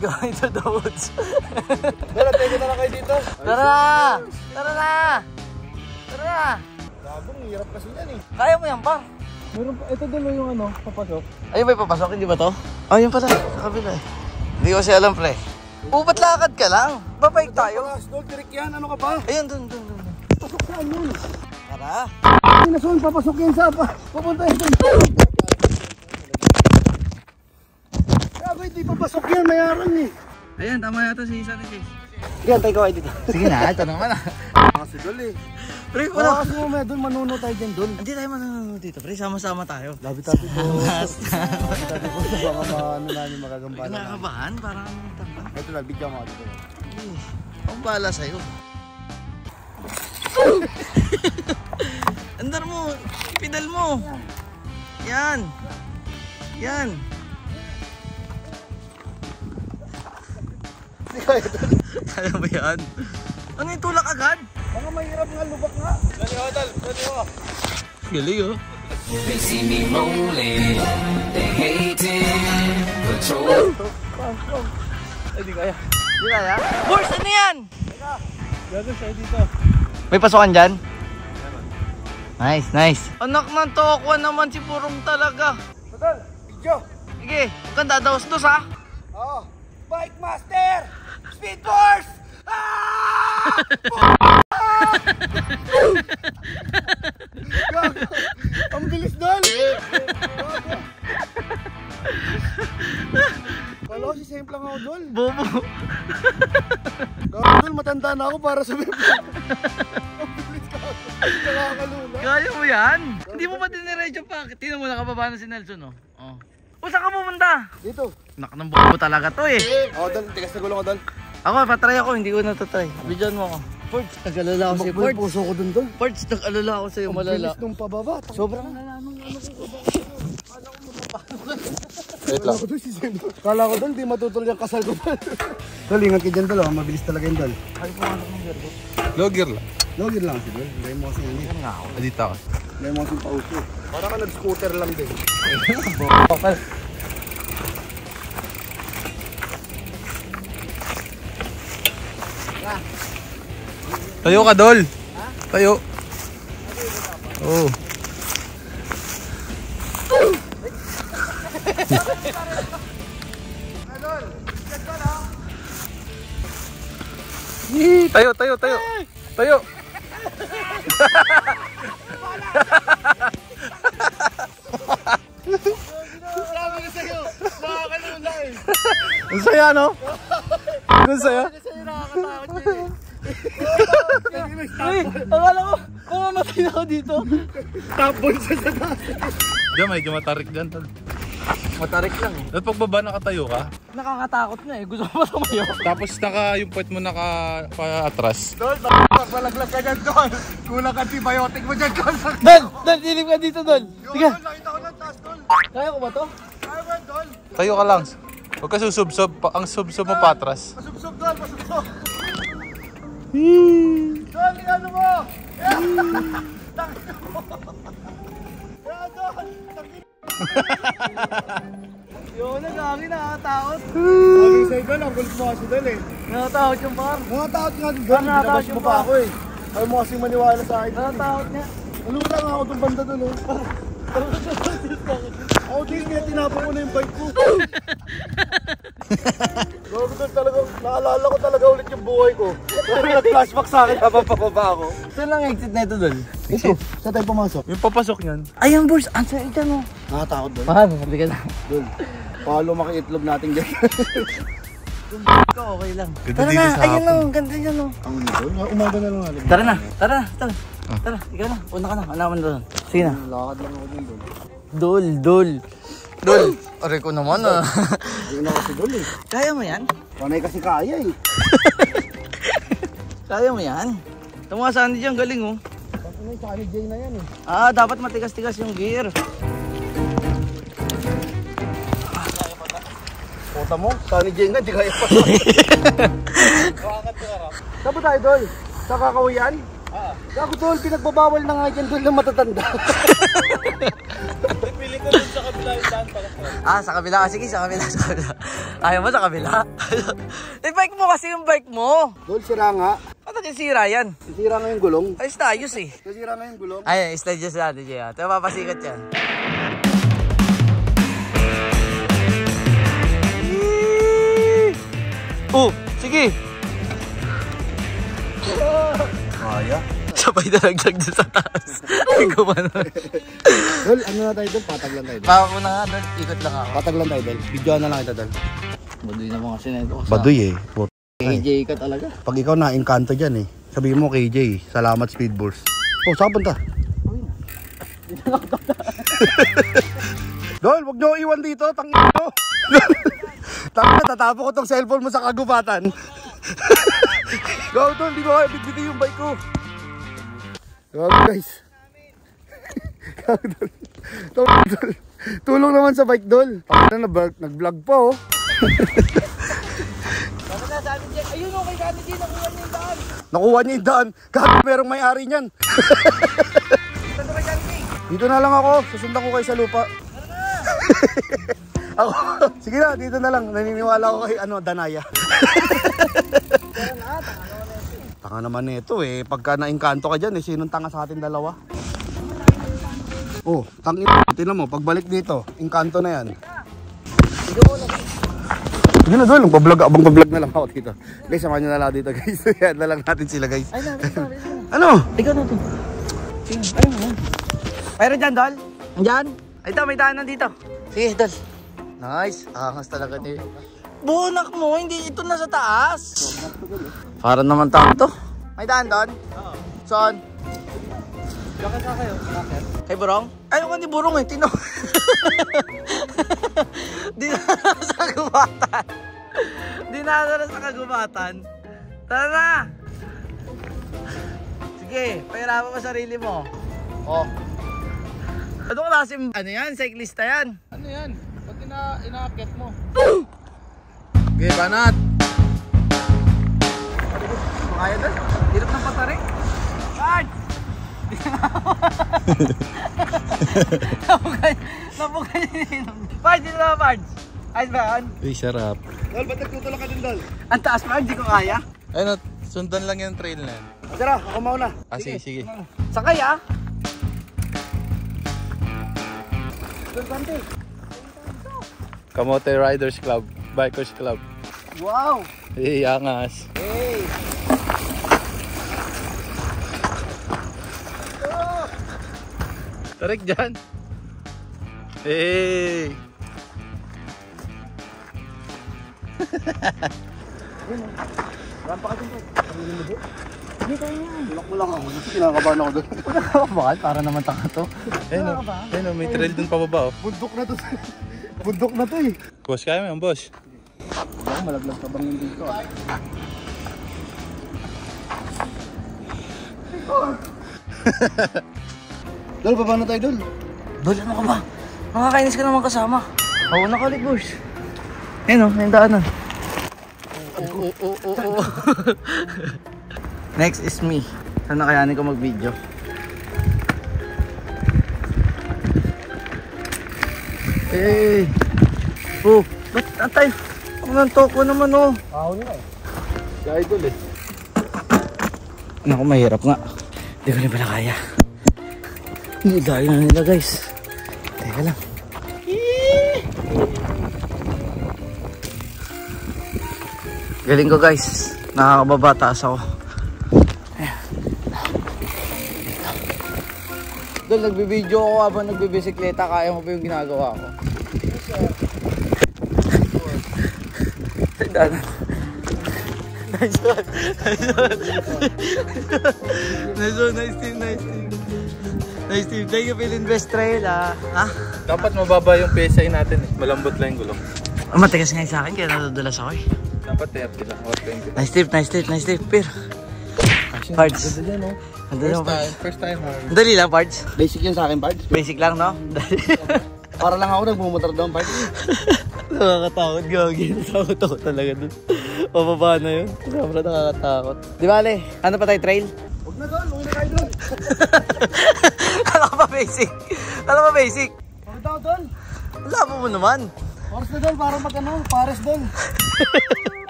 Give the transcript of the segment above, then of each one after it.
going to the woods. Tara, teka na lang kayo dito. Tara na! Tara na! Tara na! Gabong, hirap kasi yan eh. Kaya mo yan, par. Meron pa, ito dulo yung ano, papasok. Ayun ba papasok? Hindi ba to? Oh, yun pala. Sa kabila eh. Hindi ko siya alam, pre. Ba't lakad ka lang? Babike tayo. Dol, tirik yan. Ano ka ba? Ayun, dun. Pasok saan yun? Tara. Hindi na saan papasok yan sa pa. Pupunta yun. Grabe, hindi papasok yan. Mayaran eh. Ayan, tama yata si Isa ni Chase. Yan, tayo kaway dito. Sige na, ito naman ah. Kasi Dol eh. Pre, Wala kasi mamaya Dol, manuno tayo dyan Dol. Hindi tayo manunod dito, pre. Sama-sama tayo. Labi tayo po. Labi tayo po. Baka ano namin makagampanan. Nakakabahan, parang tamba. Ito lang, bigyan mo dito. Ang bala sa'yo. Andar mo, ipidal mo. Yan. Yan. Kaya ba yan? Ano yung tulak agad? Baka mahirap nga, lubak nga. Dali ho, Dal. Dali ho. Galing oh. They see me rolling, they hating, patrol. Ay, di kaya. Di kaya? Boys, ano yan? Gagawin siya dito. May pasukan dyan? Nice, nice. Anak ng tokwa naman si Purong talaga. Dal, video. Sige, huwag kang dadaos-dos ha. Oo. Bike Master! Speed Force! Ah! Gago! Ang bilis Dol! Kala ko si Simple lang ako Dol. Bobo. Gago Dol, matanda na ako para sa bebe. Ang bilis ka. Nakakalula. Kaya mo yan? Hindi mo ba diniretso pa? Tingnan mo nakababa na si Nelson oh. Oh. O saan ka pumunta? Dito. Nak ng bobo talaga to eh. Oo Dol, tigas na gulong ko Dol. Ako, patry ako, hindi ko natatry. Bidyan mo ako. Forge, nag-alala ako sa'yo. Tumakbo yung puso ko dun Dol. Forge, nag-alala ako sa'yo, Ang malala. bilis nung pababa. Sobrang Wait lang. Kala ko Dol, di matutuloy ang kasal ko Dol. Dol, ingat ka dyan Dol, mabilis talaga yun Dol. Ay, pumasok ng verbo. Low gear lang. Logir lang si Dol, hindi mo kasi hindi. Nga ako. Dito ako. Hindi mo kasi pauso. Para ka nag-scooter lang din. Bakal. Tayo ka, Dol. Tayo. Oo. Tayo, tayo, tayo. Tayo. Sabi ko sa'yo, nakakalula eh. Ang saya, no? Ang saya. Sabi ko sa'yo, nakakatakot niya eh. Ay, akala ko, kumamatay na ako dito. Tapon siya sa taas. Diyan, medyo matarik dyan, Tol. Matarik lang eh. At pagbaba nakatayo ka, Nakakatakot na eh, gusto ko pa tumayo. tapos yung puwet mo naka-atras. Dol, malaglag ka dyan, Dol. Kulang antibiotic mo dyan, Dol. Dol, dilip ka dito, Dol. Sige. Dol, nakita ko ng taas, Dol. Kaya ko ba to? Kaya ba, Dol? Tayo ka lang. Huwag ka susubsob. Ang subsob mo patras. Pasubsob, Dol, pasubsob. Dol, ano mo? Takit mo. Kaya, Dol, takit. Yun na, gagi, nakakatakot. Sabi sa'yo, Dol, ang gulit mo kasi, Dol eh. Nakakatakot yung par. Mga takot nga, Dol. Binabas mo pa ako eh. Ayaw mo kasing maniwala sa akin. Nakakatakot niya. Ulura nga ako itong banda Dol eh. Ako din, kaya tinapon ko na yung bike ko. Grabe Dol, talaga, naalala ko talaga ulit yung buhay ko. Pero nag-flashback sa akin habang pababa ako. Saan lang exit na ito, Dol? Ito, saan tayo pumasok? Yung papasok niyan. Ayun, boys, answer dyan, oh. Nakatakot Dol. Mahal, sabi ka na. Dol, palo makiitlog natin dyan. Kung ka, okay lang. Ganda Tara dito na, sa ayun hapon. o, ganda yan o. Ang Dol, umaga na lang alam. Tara na, tara na, tara. Tara, ikaw na, una ka na, alaman doon. Sige na. Lakad lang ako dun Dol. Dol. Aray ko naman ah. Ayun ako si Dol eh. Kaya mo yan? Panay kasi kaya eh. Kaya mo yan? Tumasaan dyan, galing oh. Panay Sunny J na yan eh. Ah, dapat matigas-tigas yung gear. Puta mo, Sunny J nga, di kaya pa. Saan ba tayo Dol? Sa Kakawian? Gago Dol, pinagbabawal na nga dyan Dol ng matatanda. Pili ko dun sa kabila. Ah, sa kabila. Sige, sa kabila, sa kabila. Ayaw mo sa kabila? Eh, bike mo kasi yung bike mo. Dol, sira nga. Ano sisira yan? Sira nga yung gulong. Ayos na, ayos eh. Sira nga yung gulong. Ay, slide dyan sa atin dyan. Ito, mapasikat yan. Oh, sige. Kaya. Sabay daragdag dyan sa taas. Ay, gumano. Dol, ano na tayo dol? Patag lang tayo dol. Baka ko na nga, Dol. Ikot lang ako. Patag lang tayo dol. Videoan na lang kita dol. Baduy naman kasi na ito. Baduy eh. KJ ka talaga. Pag ikaw na-encanto dyan eh. Sabihin mo KJ, salamat Speedballs. Oh, saan punta? Dol, wag nyo iwan dito, tangin mo. Tangin, tatapo ko tong cellphone mo sa kagubatan. Go, Dol, di ko kaya bitbitin yung bike ko. Go, guys. Go, Dol. Dol. Tulong naman sa bike, Dol. Nag-vlog pa, oh. Ayun, okay ka din. Nakuha niya yung daan. Nakuha niya yung daan. Gabi, merong may-ari niyan. Dito na lang ako. Susundan ko kayo sa lupa. Ako. Sige na, dito na lang. Naniniwala ko kay Danaya. Tanga naman nito eh. Pagka na-engkanto ka dyan eh, sinong tanga sa atin dalawa? Oh, tangin. Tinan mo, pagbalik dito, engkanto na yan. Sige na Dol, abang pa-vlog na lang ako dito. Guys, samahan nyo na lang dito guys. Yan na lang natin sila guys. Ay, Ano? ikaw na ito. Ayun mo. Mayroon dyan, Dol? Andyan? Ay, ito, may daanan dito. Sige, Dol. Nice. Angas talaga ni. Bunak mo, hindi ito na sa taas. Para naman tao to. May daan, Don? Oo. Saan? Bakit ka kayo? Kay Burong? Ayoko ni Burong eh, tino. Dinala sa kagubatan. Dinala sa kagubatan. Tara na! Sige, pahirapan mo sarili mo. Oh. Ano klaseng, ano yan? Cyclista yan? Ano yan? Ba't inaakit mo? Okay, banat! Kaya doon? Hirap ng patari. Pards! Napukay yun. Pards, dito na Pards. Ayos ba yan? Uy, sarap. Dol, ba't nagtutulak ka din Dol? Ang taas Pards, di ko kaya. Ayun, sundan lang yung trail na yan. Tara, ako mauna. Ah, sige. Sakay ah. Kamote Riders Club, Bikers Club. Wow! Hey, angas. Hey! Tarik dyan. Hey! Rampa ka din po. Hindi tayo yan. Bulak mo lang ako. Kinakabahan ako doon. Bakit? Para naman taka to. Ayun, may trail dun pababa. Oh. Bundok na to. Bundok na to eh. Boss, kaya mo yan, boss. Ako malaglag ka bang hindi ko. Dol, baba na tayo Dol. Dol, ano ka ba? Nakakainis ka naman kasama. Oo, nakalit boss. Ayun o, may daanan. Oo. Next is me. Sana kayanin ko mag-video. Hey! Oh, ba't atay? Ako nang toko naman oh. Ako na eh. Si Idol eh. Naku, mahirap nga. Hindi ko rin pala kaya. Hindi dahil na nila guys. Teka lang. Galing ko guys. Nakakababa, taas ako. Ayan. Dol, nagbibideo ako habang nagbibisikleta. Kaya mo pa yung ginagawa ko. Nice one. Nice team. Thank you, Philinvest Trail ah. Ha? Dapat mababa yung PSI natin eh. Malambot lang yung gulong. Matigas nga sa akin kaya nadudulas ako eh. Dapat 30 lang or 20. Nice tip. Pero parts. First time ha. Dali lang parts. Basic yan sa akin, Pards. Basic lang no? Para lang ako nagmumotor doon, Pards. Nakakatakot gagi. Natakot ako talaga dun. Pababa na yun. Sobrang nakakatakot. Di ba Ale? Ano pa tayo trail? Huwag na Dol, huwag na kayo Dol. Kala ko pa basic. Huwag daw Dol. Labo mo naman. Pares na doon, para mag ano, pares doon.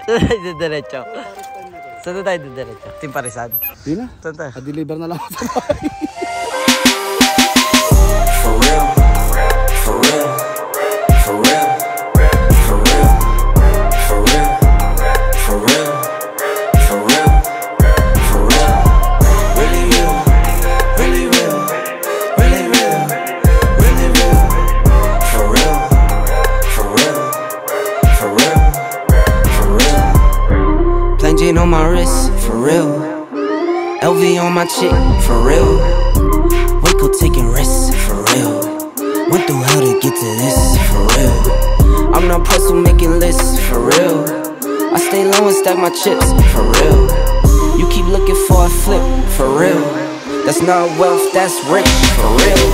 Saan tayo didiretso? Saan tayo didiretso? Team Parisan? Di na. Saan tayo? Pa-deliver na lang ako sa bahay. For real, for real, for real, for real, for real, for real, for real, for real, really real, really real, really real, really real, for real, for real, for real, for real. Plain Jane on my wrist, for real. LV on my chick, for real. Waco taking risks, for real. Went through hell to get to this, for real. I'm not puzzle making lists, for real. I stay low and stack my chips, for real. You keep looking for a flip, for real. That's not wealth, that's rich, for real.